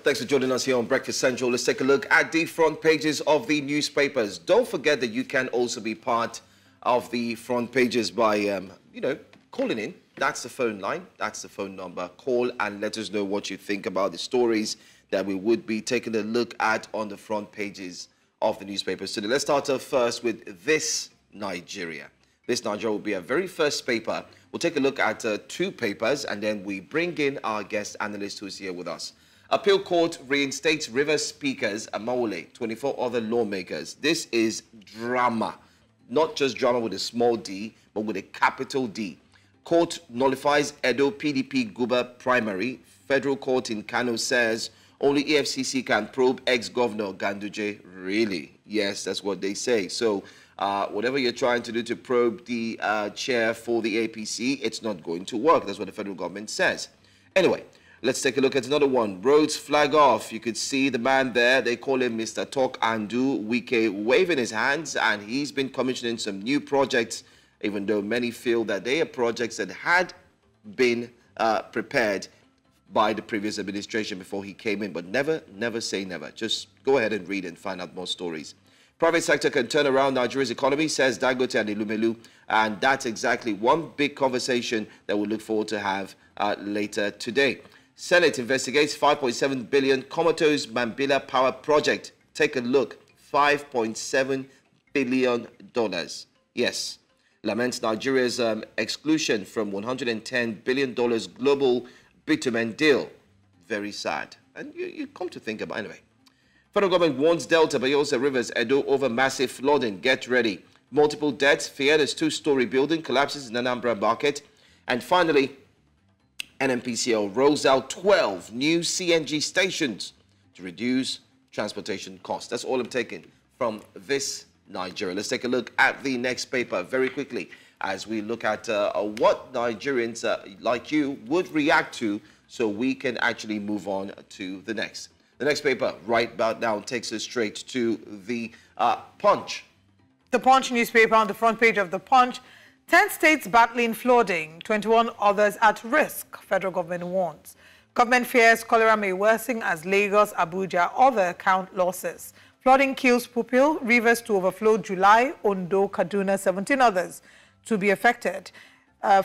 Thanks for joining us here on Breakfast Central. Let's take a look at the front pages of the newspapers. Don't forget that you can also be part of the front pages by, calling in. That's the phone line. That's the phone number. Call and let us know what you think about the stories that we would be taking a look at on the front pages of the newspapers today. Let's start off first with This Nigeria. This Nigeria will be our very first paper. We'll take a look at two papers, and then we bring in our guest analyst who's here with us. Appeal Court reinstates Rivers Speakers Amawole, 24 other lawmakers. This is drama. Not just drama with a small d, but with a capital D. Court nullifies Edo PDP Guba primary. Federal Court in Kano says only EFCC can probe ex-governor Ganduje. Really? Yes, that's what they say. So whatever you're trying to do to probe the chair for the APC, it's not going to work. That's what the federal government says. Anyway, let's take a look at another one. Roads flag off. You could see the man there. They call him Mr. Talk and Do. Wike waving his hands, and he's been commissioning some new projects, even though many feel that they are projects that had been prepared by the previous administration before he came in. But never say never. Just go ahead and read and find out more stories. Private sector can turn around Nigeria's economy, says Dangote and Elumelu, and that's exactly one big conversation that we look forward to have later today. Senate investigates 5.7 billion comatose Mambila power project. Take a look, $5.7 billion. Yes. Laments Nigeria's exclusion from $110 billion global bitumen deal. Very sad. And you come to think about it anyway. Federal government warns Delta, Bayelsa Rivers, Edo over massive flooding. Get ready. Multiple deaths feared as two-story building collapses in Anambra market. And finally, NNPCL rolls out 12 new CNG stations to reduce transportation costs. That's all I'm taking from This Nigeria. Let's take a look at the next paper very quickly as we look at what Nigerians like you would react to so we can actually move on to the next. The next paper right about now takes us straight to the Punch. The Punch newspaper on the front page of the Punch. 10 states battling flooding, 21 others at risk, federal government warns. Government fears cholera may worsen as Lagos, Abuja, other count losses. Flooding kills pupil, rivers to overflow July, Ondo, Kaduna, 17 others to be affected.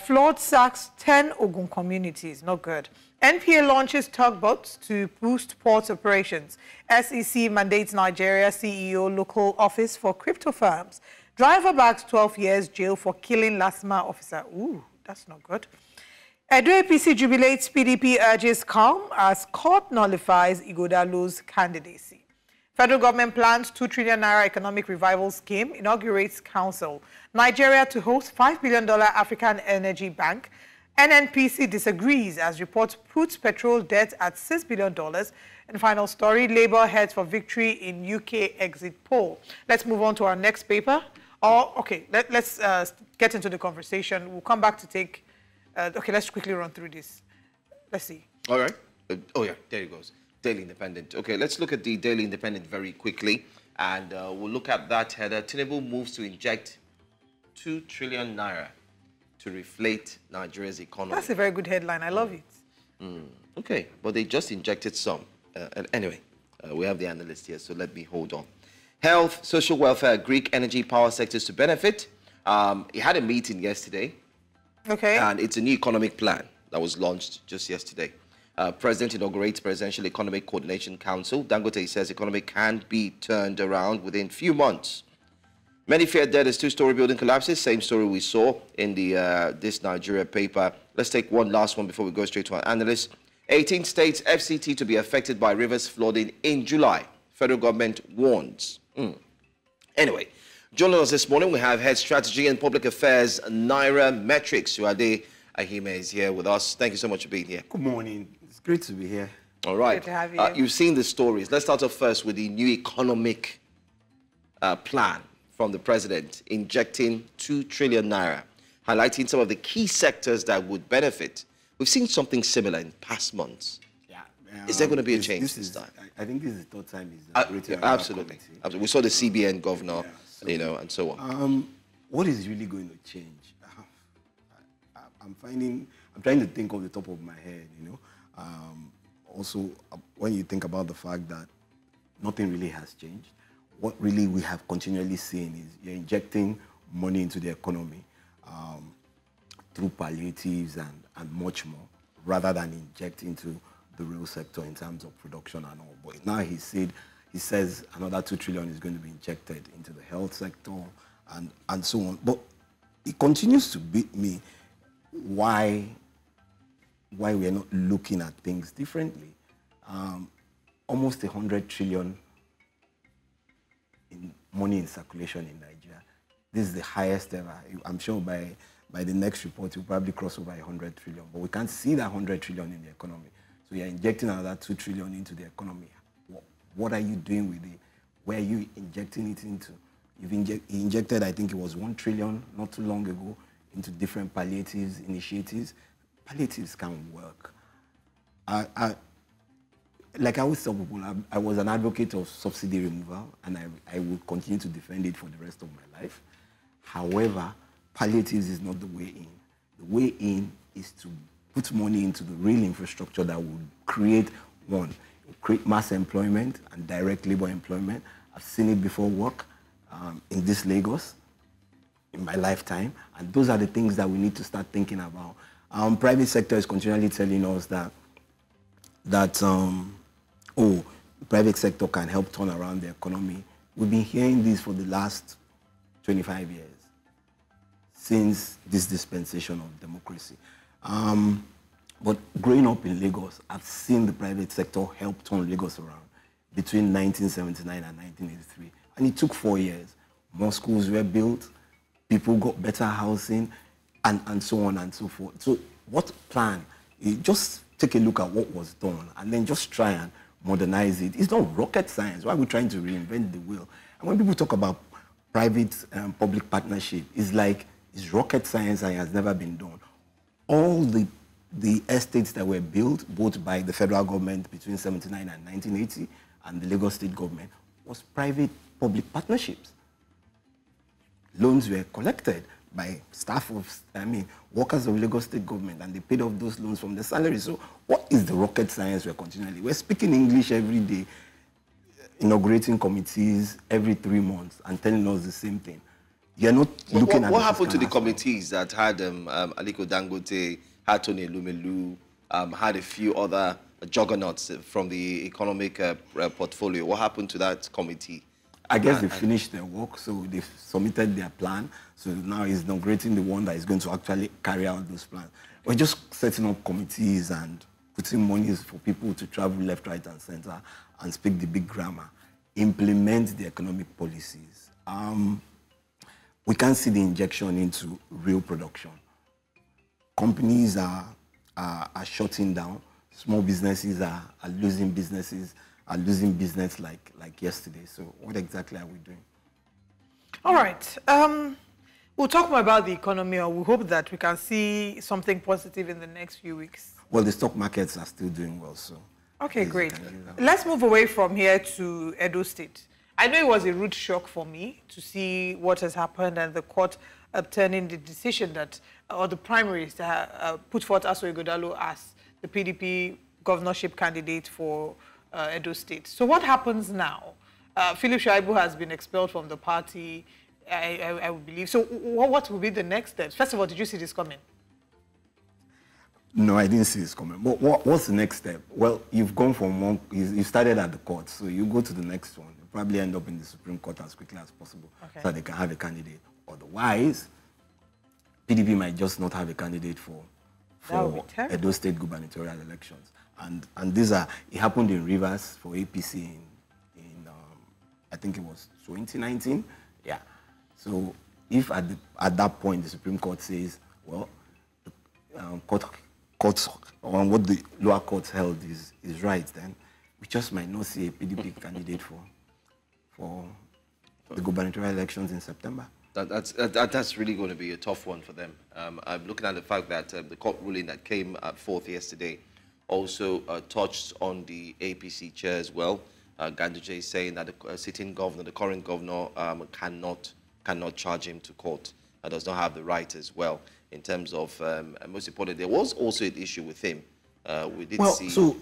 Flood sacks 10 Ogun communities, not good. NPA launches tugboats to boost port operations. SEC mandates Nigeria CEO local office for crypto firms. Driver bags 12 years jail for killing LASMA officer. Ooh, that's not good. Edo APC jubilates, PDP urges calm as court nullifies Ighodalo's candidacy. Federal government plans 2 trillion naira economic revival scheme, inaugurates council. Nigeria to host $5 billion African Energy Bank. NNPC disagrees as report puts petrol debt at $6 billion. And final story, Labour heads for victory in UK exit poll. Let's move on to our next paper. Okay, let's get into the conversation. We'll come back to take... okay, let's quickly run through this. Let's see. All right. Oh, yeah, there it goes. Daily Independent. Okay, let's look at the Daily Independent very quickly. And we'll look at that header. Tinubu moves to inject 2 trillion naira to reflate Nigeria's economy. That's a very good headline. I love it. Okay, but they just injected some. Anyway, we have the analyst here, so let me hold on. Health, social welfare, Greek energy power sectors to benefit. He had a meeting yesterday. Okay. And it's a new economic plan that was launched just yesterday. President inaugurates Presidential Economic Coordination Council. Dangote says economy can be turned around within few months. Many feared dead as two-story building collapses. Same story we saw in the This Nigeria paper. Let's take one last one before we go straight to our analyst. 18 states FCT to be affected by rivers flooding in July. Federal government warns. Anyway, joining us this morning, we have Head Strategy and Public Affairs, Nairametrics. Uade Ahimie is here with us. Thank you so much for being here. Good morning. It's great to be here. All right. Great to have you. You've seen the stories. Let's start off first with the new economic plan from the president, injecting 2 trillion naira, highlighting some of the key sectors that would benefit. We've seen something similar in past months. Yeah. Is there going to be a change this time? I think this is the third time he's Yeah, absolutely. We saw the CBN governor, so, and so on. What is really going to change? I'm trying to think off the top of my head, also, when you think about the fact that nothing really has changed, what really we have continually seen is you're injecting money into the economy through palliatives and much more, rather than inject into the real sector in terms of production and all. But now he says another 2 trillion is going to be injected into the health sector and so on. But it continues to beat me why we are not looking at things differently. Almost 100 trillion in money in circulation in Nigeria. This is the highest ever. I'm sure by the next report, we'll probably cross over 100 trillion. But we can't see that 100 trillion in the economy. So you're injecting another 2 trillion into the economy. What are you doing with it? Where are you injecting it into? He injected, I think it was 1 trillion not too long ago into different palliatives initiatives. Palliatives can't work. Like I always tell people, I was an advocate of subsidy removal, and I will continue to defend it for the rest of my life. However, palliatives is not the way in. The way in is to put money into the real infrastructure that would create mass employment and direct labor employment. I've seen it before work in this Lagos in my lifetime, and those are the things that we need to start thinking about. Private sector is continually telling us that the private sector can help turn around the economy. We've been hearing this for the last 25 years, since this dispensation of democracy. But growing up in Lagos, I've seen the private sector help turn Lagos around between 1979 and 1983. And it took 4 years. More schools were built, people got better housing, and so on and so forth. So what plan? You just take a look at what was done and then just try and modernize it. It's not rocket science. Why are we trying to reinvent the wheel? And when people talk about private public partnership, it's like it's rocket science and it has never been done. All the estates that were built, both by the federal government between 1979 and 1980 and the Lagos state government, was private public partnerships. Loans were collected by staff of, workers of Lagos state government, and they paid off those loans from their salary. So what is the rocket science we're speaking English every day, inaugurating committees every 3 months and telling us the same thing. You're not looking at what happened to the committees that had Aliko Dangote, had Tony Elumelu, had a few other juggernauts from the economic portfolio? What happened to that committee? I guess they finished their work, so they submitted their plan. So now he's inaugurating the one that is going to actually carry out those plans. We're just setting up committees and putting monies for people to travel left, right, and center and speak the big grammar. Implement the economic policies. We can't see the injection into real production. Companies are shutting down. Small businesses are losing businesses. Are losing business like yesterday. So what exactly are we doing? All right. We'll talk more about the economy, or we hope that we can see something positive in the next few weeks. Well, the stock markets are still doing well, so. Okay, great. Let's move away from here to Edo State. I know it was a rude shock for me to see what has happened and the court upturning the decision that, or the primaries that put forth Aso Ighodalo as the PDP governorship candidate for Edo State. So what happens now? Philip Shaibu has been expelled from the party, I would believe. So what will be the next steps? First of all, did you see this coming? No, I didn't see this coming. But what's the next step? Well, you've gone from one, you started at the court, so you go to the next one. You probably end up in the Supreme Court as quickly as possible, okay, so that they can have a candidate. Otherwise, PDP might just not have a candidate for Edo State gubernatorial elections. And these are, it happened in Rivers for APC in I think it was 2019. Yeah. So if at that point the Supreme Court says, well, courts on what the lower courts held is right, then we just might not see a PDP candidate for the gubernatorial elections in September. That's really going to be a tough one for them. I'm looking at the fact that the court ruling that came forth yesterday also touched on the APC chair as well. Ganduje is saying that the sitting governor, the current governor, cannot charge him to court. Does not have the right as well in terms of, most importantly, there was also an issue with him We did Well, see... so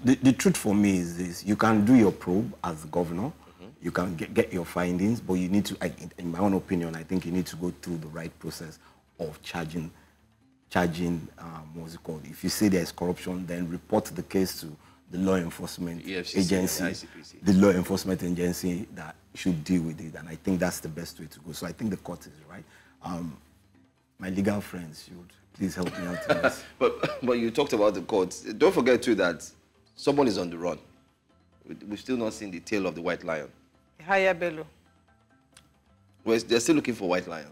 the truth for me is this. You can do your probe as the governor. You can get your findings, but you need to, in my own opinion, I think you need to go through the right process of charging, what's it called? If you say there's corruption, then report the case to the law enforcement agency, the law enforcement agency that should deal with it. And I think that's the best way to go. So I think the court is right. My legal friends should please help me out in this. But you talked about the courts. Don't forget too that someone is on the run. We've still not seen the tail of the white lion. Haya Bello. Well, they're still looking for white lion.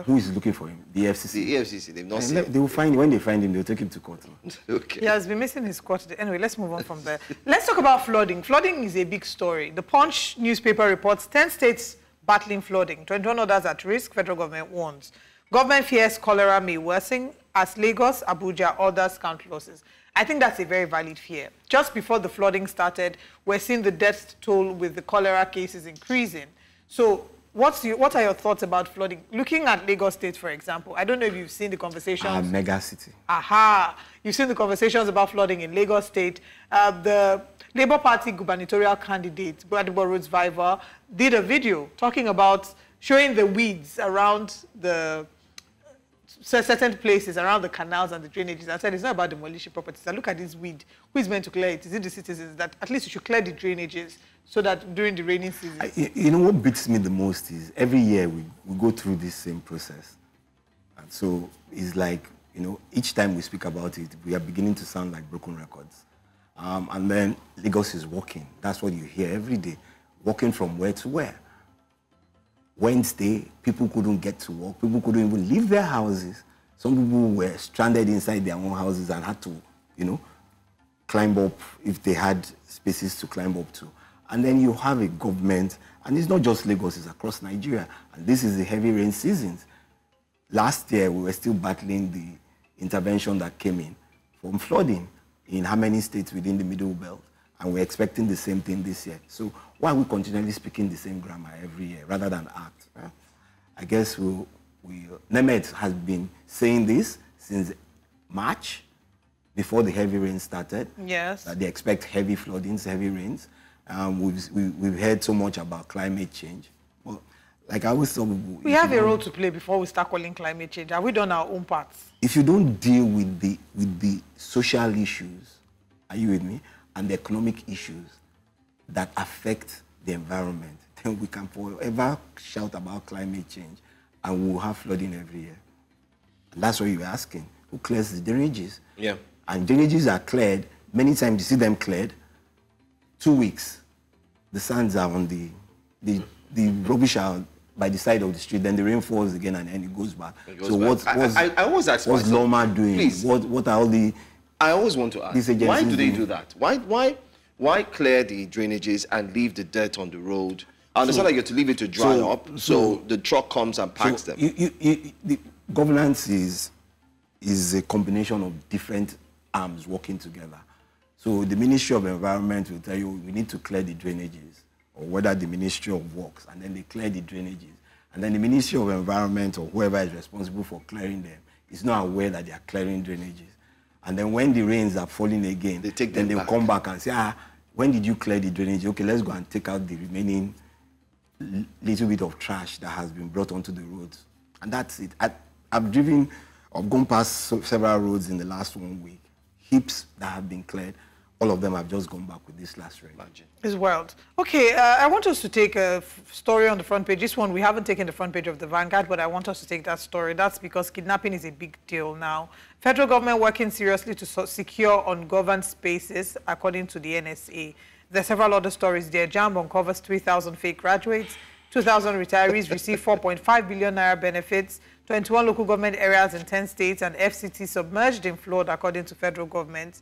Who is looking for him? The FCC. The EFCC. They've not seen him. They will find him. When they find him, they'll take him to court. Okay. He has been missing his court today. Anyway, let's move on from there. Let's talk about flooding. Flooding is a big story. The Punch newspaper reports 10 states battling flooding, 21 others at risk, federal government warns. Government fears cholera may worsen as Lagos, Abuja, others count losses. I think that's a very valid fear. Just before the flooding started, we're seeing the death toll with the cholera cases increasing. So what are your thoughts about flooding? Looking at Lagos State, for example, I don't know if you've seen the conversations. Mega city. Aha! You've seen the conversations about flooding in Lagos State. The Labour Party gubernatorial candidate, Gbadebo Rhodes Viva, did a video talking about showing the weeds around the certain places around the canals and the drainages. I said it's not about demolishing properties. I look at this weed. Who is meant to clear it? Is it the citizens? That at least you should clear the drainages so that during the rainy season. You know what beats me the most is every year we go through this same process. And so it's like, you know, each time we speak about it, we are beginning to sound like broken records. And then Lagos is walking. That's what you hear every day. Walking from where to where. Wednesday, people couldn't get to work. People couldn't even leave their houses. Some people were stranded inside their own houses and had to, you know, climb up if they had spaces to climb up to. And then you have a government, and it's not just Lagos, it's across Nigeria. And this is the heavy rain seasons. Last year, we were still battling the intervention that came in from flooding in how many states within the Middle Belt. And we're expecting the same thing this year. So why are we continually speaking the same grammar every year rather than act? I guess Nairametrics has been saying this since March, before the heavy rain started. Yes. That they expect heavy floodings, heavy rains. We've heard so much about climate change. Well, like I always tell people, we have a role to play before we start calling climate change. Have we done our own parts? If you don't deal with the social issues, are you with me? And the economic issues that affect the environment, then we can forever shout about climate change and we'll have flooding every year. And that's what you're asking. Who clears the drainages? Yeah. And drainages are cleared. Many times you see them cleared. 2 weeks, the sands are on the rubbish are by the side of the street, then the rain falls again and then it goes back. I always ask what's Loma doing? Please. What are all the... I always want to ask, why do they do that? Why clear the drainages and leave the dirt on the road? I understand that you have to leave it to dry up, so the truck comes and packs them. The governance is a combination of different arms working together. So the Ministry of Environment will tell you we need to clear the drainages, or whether the Ministry of Works, and then they clear the drainages. And then the Ministry of Environment or whoever is responsible for clearing them is not aware that they are clearing drainages. And then when the rains are falling again, they'll come back and say, when did you clear the drainage? Okay, let's go and take out the remaining little bit of trash that has been brought onto the roads. And that's it. I've gone past several roads in the last 1 week. Heaps that have been cleared. All of them have just gone back with this last rain. It's wild. Okay, I want us to take a story on the front page. This one, we haven't taken the front page of the Vanguard, but I want us to take that story. That's because kidnapping is a big deal now. Federal government working seriously to secure ungoverned spaces, according to the NSA. There are several other stories there. JAMB uncovers 3,000 fake graduates. 2,000 retirees receive 4.5 billion naira benefits. 21 local government areas in 10 states and FCT submerged in flood, according to federal government.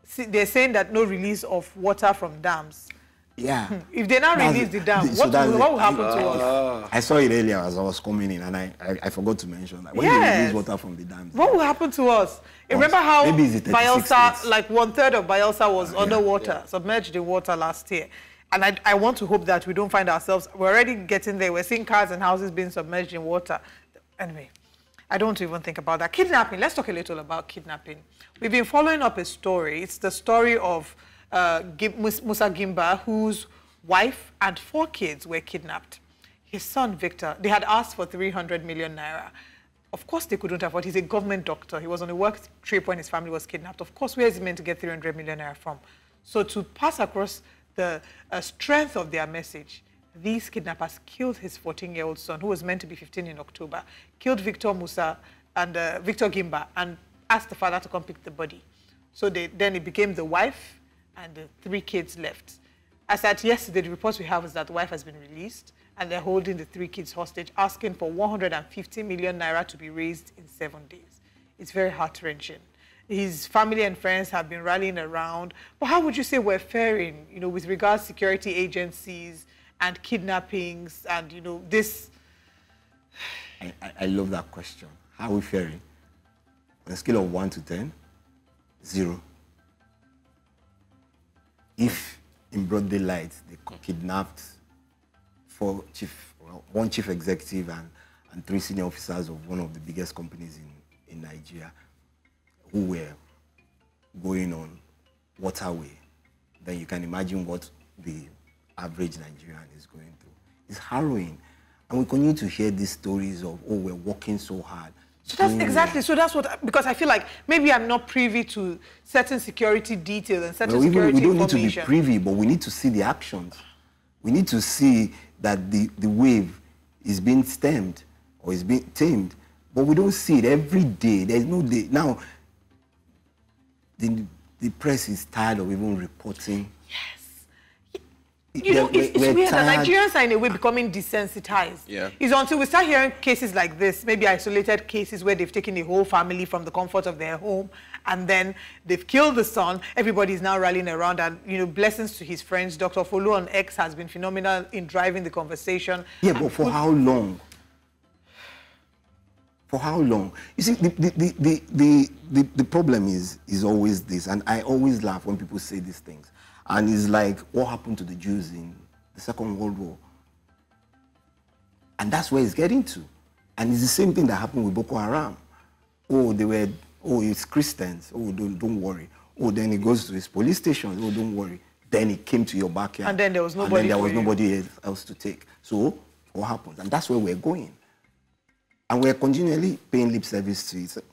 See, they're saying that no release of water from dams. Yeah. If they now release the dam, what will happen to us? I saw it earlier as I was coming in, and I forgot to mention that. When they release water from the dams, what will happen to us? Remember how Bayelsa, like 1/3 of Bayelsa was underwater, submerged in water last year. And I want to hope that we don't find ourselves, we're already getting there. We're seeing cars and houses being submerged in water. Anyway, I don't even think about that. Kidnapping, let's talk a little about kidnapping. We've been following up a story. It's the story of Musa Gimba, whose wife and 4 kids were kidnapped. His son, Victor, they had asked for 300 million naira. Of course, they couldn't afford. He's a government doctor. He was on a work trip when his family was kidnapped. Of course, where is he meant to get 300 million naira from? So to pass across the strength of their message, these kidnappers killed his 14-year-old son, who was meant to be 15 in October, killed Victor Musa and Victor Gimba, and asked the father to come pick the body. So then it became the wife and the 3 kids left. As at yesterday, the reports we have is that the wife has been released, and they're holding the 3 kids hostage, asking for 150 million naira to be raised in 7 days. It's very heart-wrenching. His family and friends have been rallying around. But how would you say we're faring, you know, with regards to security agencies and kidnappings and, you know, this? I love that question. How are we faring? On a scale of 1 to 10, 0. If in broad daylight they kidnapped 1 chief executive and 3 senior officers of one of the biggest companies in Nigeria who were going on waterway, then you can imagine what the average Nigerian is going through. It's harrowing. And we continue to hear these stories of, oh, we're working so hard. So that's exactly, so that's what, because I feel like maybe I'm not privy to certain security details and certain security information. We don't need to be privy, but we need to see the actions. We need to see that the wave is being stemmed or is being tamed, but we don't see it every day. There's no day. Now, the press is tired of even reporting. Yes. You know, it's weird that Nigerians are in a way becoming desensitized. Yeah. It's until we start hearing cases like this, maybe isolated cases where they've taken the whole family from the comfort of their home and then they've killed the son. Everybody's now rallying around and, you know, blessings to his friends. Dr. Folu on X has been phenomenal in driving the conversation. Yeah, but for how long? For how long? You see, the problem is always this, and I always laugh when people say these things. And it's like what happened to the Jews in the Second World War. And that's where it's getting to. And it's the same thing that happened with Boko Haram. Oh, it's Christians. Oh, don't worry. Oh, then it goes to his police station. Oh, don't worry. Then it came to your backyard. And then there was nobody. And then there was nobody else to take. So what happens? And that's where we're going. And we're continually paying lip service to it.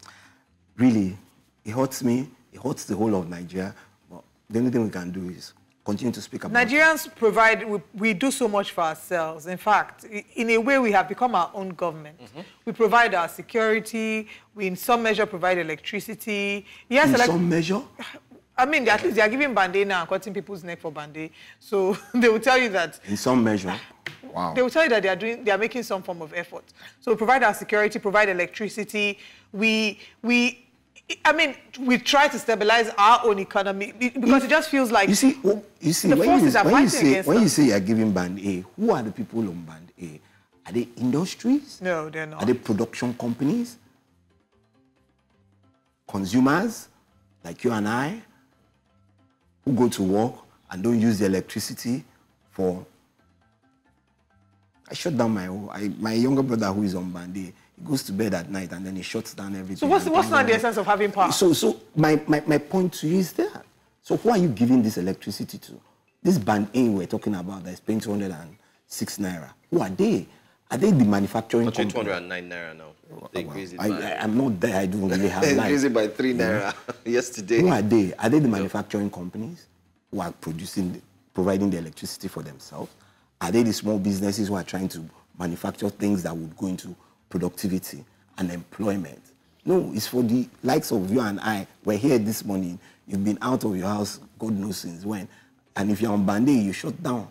Really, it hurts me. It hurts the whole of Nigeria. But the only thing we can do is continue to speak about Nigerians provide, we do so much for ourselves. In fact, in a way, we have become our own government. We provide our security. We, in some measure, provide electricity. Yes, in some measure? I mean, at least they are giving band-aid now and cutting people's neck for band-aid. So they will tell you that. In some measure. Wow. They will tell you that they are making some form of effort. So provide our security, provide electricity. We try to stabilize our own economy because it just feels like you see the forces are fighting against us. When you say you are giving band A, who are the people on band A? Are they industries? No, they're not. Are they production companies? Consumers like you and I who go to work and don't use the electricity for... I shut down my younger brother who is on band A. He goes to bed at night and then he shuts down everything. So what's not the essence of having power? So my point to you is that. So who are you giving this electricity to? This band A we're talking about that is paying 206 naira. Who are they? Are they the manufacturing company? 209 naira now. They increased it I'm not there. I don't really have life. They increased it by 3 naira yesterday. Who are they? Are they the manufacturing companies who are providing the electricity for themselves? Are they the small businesses who are trying to manufacture things that would go into productivity and employment? No, it's for the likes of you and I. We're here this morning. You've been out of your house, God knows since when. And if you're on Band-Aid, you shut down.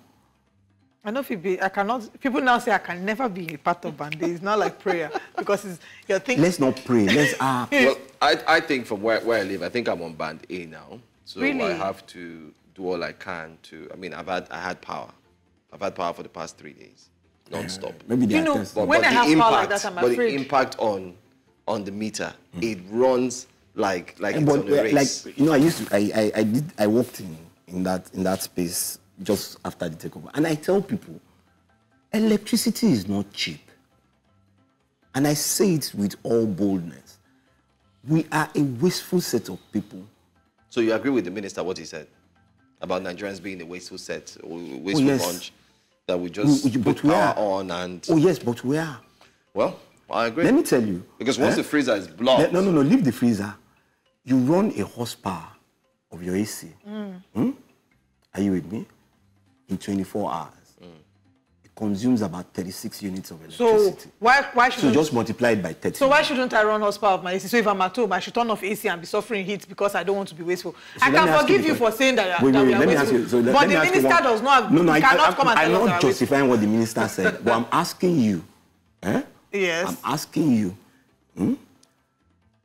I know I cannot, people now say I can never be a part of Band-Aid. It's not like prayer because you're thinking. Let's not pray, let's ask. Well, I think from where I live, I think I'm on Band-A now. So really? I have to do all I can to, I mean, I had power. I've had power for the past 3 days, non-stop. Maybe they when I have power like that, I'm afraid. But the impact on the meter, it runs like it's on a race. Like, you know, I worked in that space just after the takeover, and I tell people, electricity is not cheap. And I say it with all boldness. We are a wasteful set of people. So you agree with the minister, what he said about Nigerians being a wasteful set, or wasteful bunch, that we just put power on and... Oh, yes, but we are. Well, I agree. Let me tell you. Because once the freezer is blocked... No, leave the freezer. You run a horsepower of your AC. Are you with me? In 24 hours. It consumes about 36 units of electricity. So why should So just multiply it by 30. So why shouldn't I run horsepower of my AC? So if I'm at home, I should turn off AC and be suffering heat because I don't want to be wasteful. So I can forgive you for saying that we are wasteful. But the minister does not. Cannot come and tell us I'm not justifying what the minister said, but I'm asking you. Yes. I'm asking you.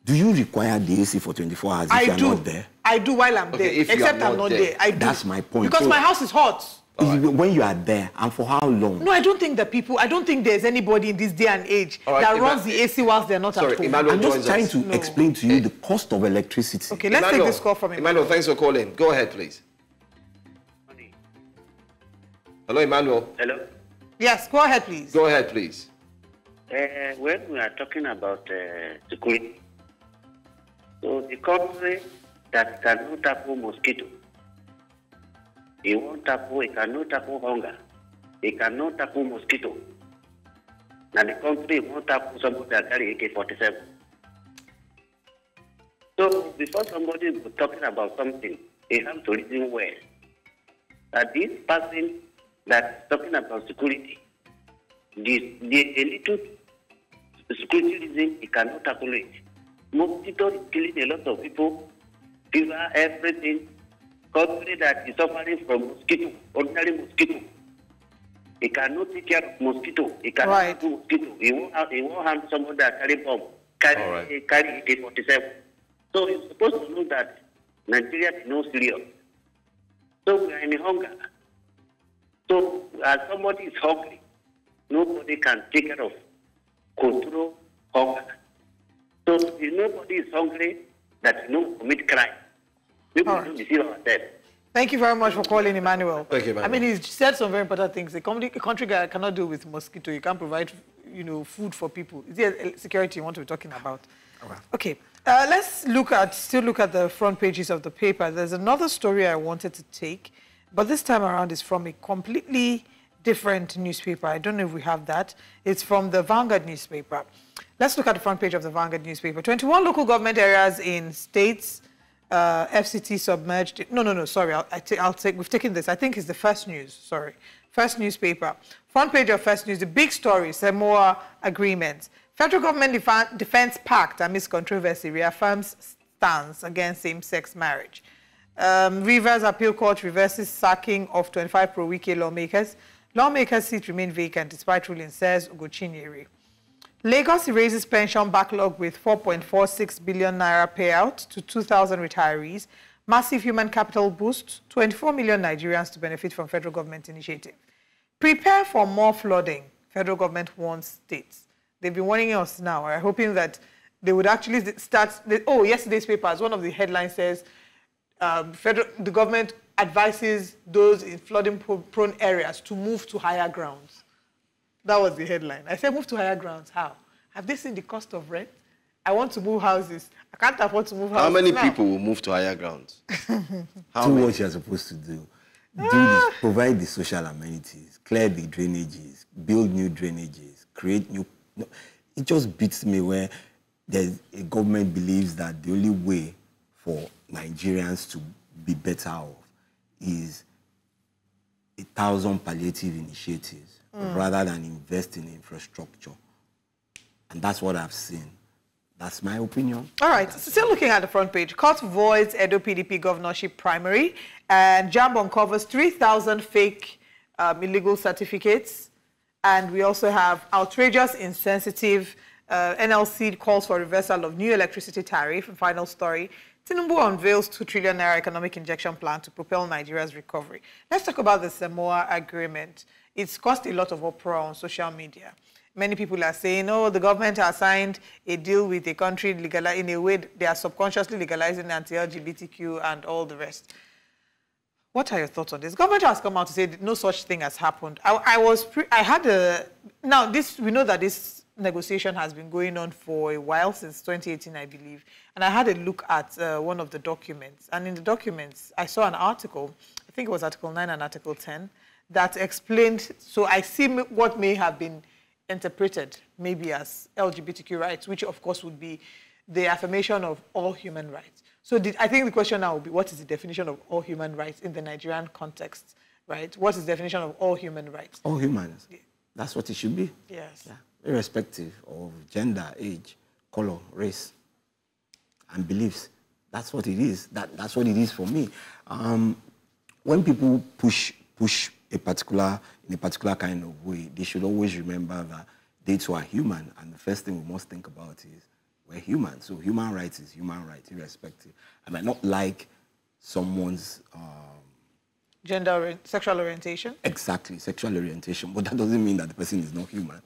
Do you require the AC for 24 hours if you're not there? I do while I'm there. Except I'm not there. I do. That's my point. Because my house is hot. When you are there, and for how long? No, I don't think there's anybody in this day and age that runs the AC whilst they're not at home. I'm just trying to explain to you the cost of electricity. Okay, let's take this call from Emmanuel, thanks for calling. Go ahead, please. Hello, Emmanuel. Hello? Yes, go ahead, please. Go ahead, please. When we are talking about security, so the country that cannot tackle mosquito, it cannot tackle hunger, it cannot tackle mosquito. And the country won't tackle somebody that carry AK-47. So before somebody is talking about something, they have to reason well. That this person that's talking about security, the little security reason, he cannot tackle it. Mosquito is killing a lot of people, fever, everything. Country that is suffering from mosquito, ordinary mosquito. He cannot take care of mosquito. He cannot tackle mosquito. He won't harm someone that carry bomb, carry AK-47. So you're supposed to know that Nigeria is no serious. So we are in hunger. So as somebody is hungry, nobody can take care of control hunger. So if nobody is hungry, that commit crime. People don't deceive ourselves. Thank you very much for calling, Emmanuel. Thank you, Emmanuel. I mean, he said some very important things. A country guy cannot deal with mosquito. You can't provide, food for people. Is there security you want to be talking about? Okay. Let's still look at the front pages of the paper. There's another story I wanted to take, but this time around is from a completely different newspaper. I don't know if we have that. It's from the Vanguard newspaper. Let's look at the front page of the Vanguard newspaper. 21 local government areas in states, FCT submerged. No, sorry. We've taken this. I think it's the First News. Sorry. First newspaper. Front page of First News, the big story, Samoa agreement. Federal government defense pact amidst controversy reaffirms stance against same-sex marriage. Rivers Appeal Court reverses sacking of 25 pro-Wike lawmakers. Lawmakers' seats remain vacant despite ruling, says Ugochinyere. Lagos erases pension backlog with 4.46 billion naira payout to 2,000 retirees. Massive human capital boost, 24 million Nigerians to benefit from federal government initiative. Prepare for more flooding, federal government warns states. They've been warning us now. We're hoping that they would actually start. Yesterday's papers, one of the headlines says, the government advises those in flooding-prone areas to move to higher grounds. That was the headline. I said, move to higher grounds. How? Have they seen the cost of rent? I want to move houses. I can't afford to move houses. How many people will move to higher grounds? Do what you're supposed to do. Do this, provide the social amenities, clear the drainages, build new drainages, create new... No, it just beats me where a government believes that the only way for Nigerians to be better off is 1,000 palliative initiatives rather than invest in infrastructure. And that's what I've seen. That's my opinion. All right. Still looking at the front page. Court voids Edo PDP governorship primary, and JAMB uncovers 3,000 fake illegal certificates. And we also have outrageous, insensitive NLC calls for reversal of new electricity tariff. And final story, Tinubu unveils 2 trillion naira economic injection plan to propel Nigeria's recovery. Let's talk about the Samoa agreement. It's caused a lot of uproar on social media. Many people are saying, oh, the government has signed a deal with a country in a way they are subconsciously legalizing anti-LGBTQ and all the rest. What are your thoughts on this? Government has come out to say no such thing has happened. We know that this negotiation has been going on for a while, since 2018, I believe. And I had a look at one of the documents. And in the documents, I saw an article, I think it was Article 9 and Article 10, that explained, so I see what may have been interpreted maybe as LGBTQ rights, which of course would be the affirmation of all human rights. So I think the question now would be, what is the definition of all human rights in the Nigerian context, right? What is the definition of all human rights? All humans. Yeah. That's what it should be. Yes. Yeah. Irrespective of gender, age, color, race, and beliefs. That's what it is. That's what it is for me. When people push in a particular kind of way, they should always remember that they too are human, and the first thing we must think about is we're human. So human rights is human rights, irrespective. I might not like someone's gender, sexual orientation. Exactly, sexual orientation, but that doesn't mean that the person is not human.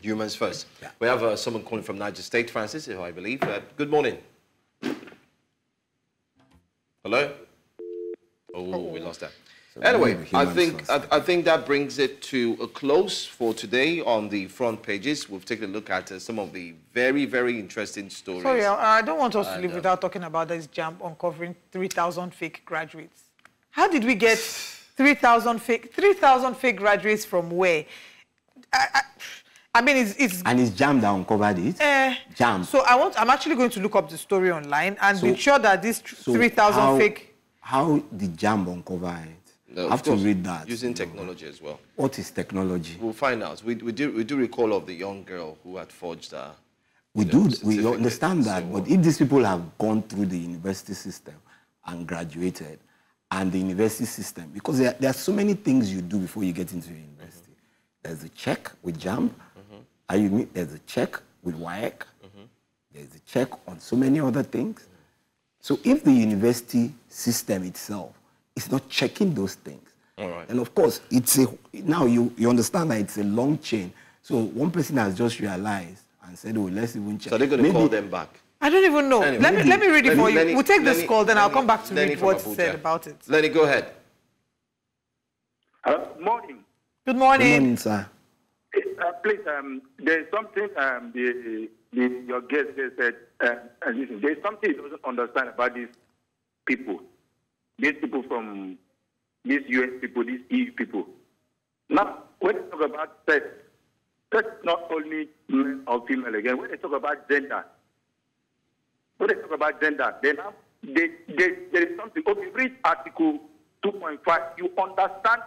Humans first. Yeah. We have someone calling from Niger State, Francis, who I believe. Good morning. Hello? Oh, we lost that. So anyway, I think that brings it to a close for today on the front pages. We've taken a look at some of the very, very interesting stories. Sorry, I don't want us to leave without talking about this jump uncovering 3,000 fake graduates. How did we get 3,000 fake graduates from where? I mean, it's... And it's JAMB that uncovered it? JAMB. So I'm actually going to look up the story online and be sure that these 3,000 fake... How did JAMB uncover it? No, I have to read that. Using technology as well. What is technology? We'll find out. We do recall of the young girl who had forged her. We understand that, but if these people have gone through the university system and graduated, and the university system, because there are so many things you do before you get into the university. There's a check with JAMB. There's a check with WAEC. There's a check on so many other things. So if the university system itself is not checking those things, all right. And of course, now you understand that it's a long chain. So one person has just realized and said, oh, let's even check. So they're going to call them back? I don't even know. Anyway, let me read it for you. We'll take this call, then I'll come back to read what's said about it. Lenny, go ahead. Morning. Good morning. Good morning, sir. Please, there's something your guest said. Listen, there's something you don't understand about these people. These people from these US people, these EU people. Now, when they talk about sex, that's not only male or female again. When they talk about gender, there is something. Okay, read Article 2.5. You understand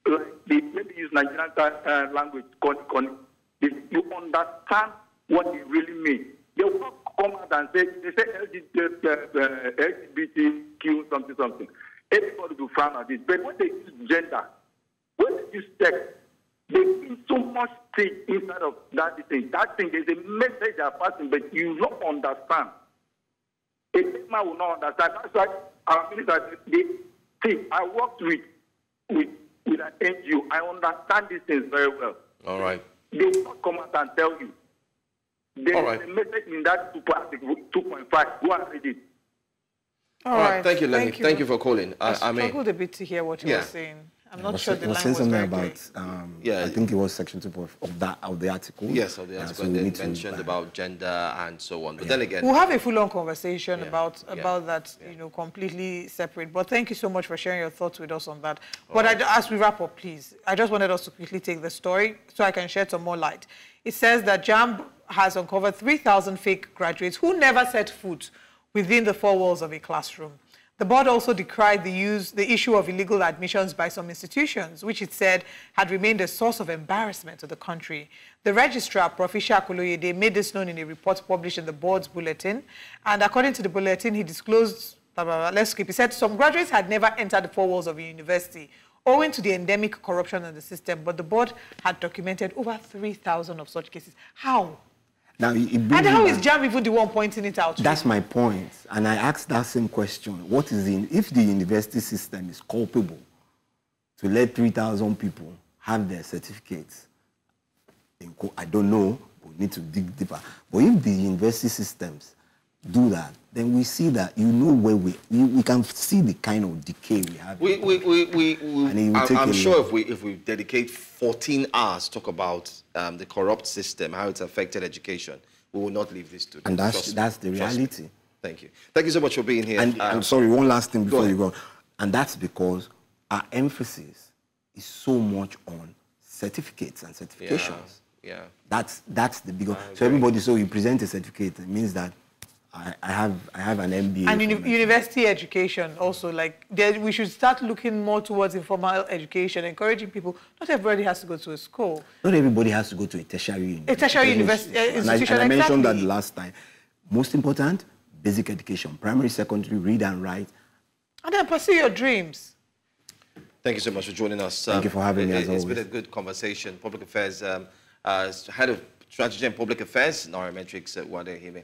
let me use Nigerian language. You understand what it really means. They will not come out and say LGBTQ something. Everybody will frown at it. But when they use gender, when they use sex, they mean so much thing inside of that thing. That thing is a message they are passing, but you don't understand. A big man will not understand. That's why I worked with an NGO. I understand these things very well. All right. They will not come out and tell you. There is a message in that 2.5. Go and read it. All right. Thank you, Lenny. Thank you for calling. I struggled a bit to hear what you were saying. I'm not sure the line was very about, I think it was section 2 of the article. Yes, of the article. So they mentioned about gender and so on. But then again, we'll have a full-on conversation about that, completely separate. But thank you so much for sharing your thoughts with us on that. But as we wrap up, please, I just wanted us to quickly take the story so I can shed some more light. It says that JAMB has uncovered 3,000 fake graduates who never set foot within the four walls of a classroom. The board also decried the issue of illegal admissions by some institutions, which it said had remained a source of embarrassment to the country. The registrar, Professor Akoloyede, made this known in a report published in the board's bulletin. And according to the bulletin, he disclosed, he said some graduates had never entered the four walls of a university owing to the endemic corruption in the system, but the board had documented over 3,000 of such cases. How? Now, and how is JAMB even the one pointing it out? That's my point. And I asked that same question. What is if the university system is culpable to let 3,000 people have their certificates? I don't know. We need to dig deeper. But if the university systems do that, then we see that where we can see the kind of decay we have. I'm sure if we dedicate 14 hours to talk about the corrupt system, how it's affected education, we will not leave this to. And that's the reality. Thank you. Thank you so much for being here. And I'm sorry, one last thing before you go. And that's because our emphasis is so much on certificates and certifications. Yeah. That's the big one. So everybody, so you present a certificate, it means that I have an MBA. And university education also, like we should start looking more towards informal education, encouraging people. Not everybody has to go to a school. Not everybody has to go to a tertiary university. A tertiary institution, and I mentioned that last time. Most important, basic education, primary, secondary, read and write. And then pursue your dreams. Thank you so much for joining us. Thank you for having me, as always. It's been a good conversation. Public Affairs, Head of Strategy and Public Affairs, Nairametrics, Uade Ahimie.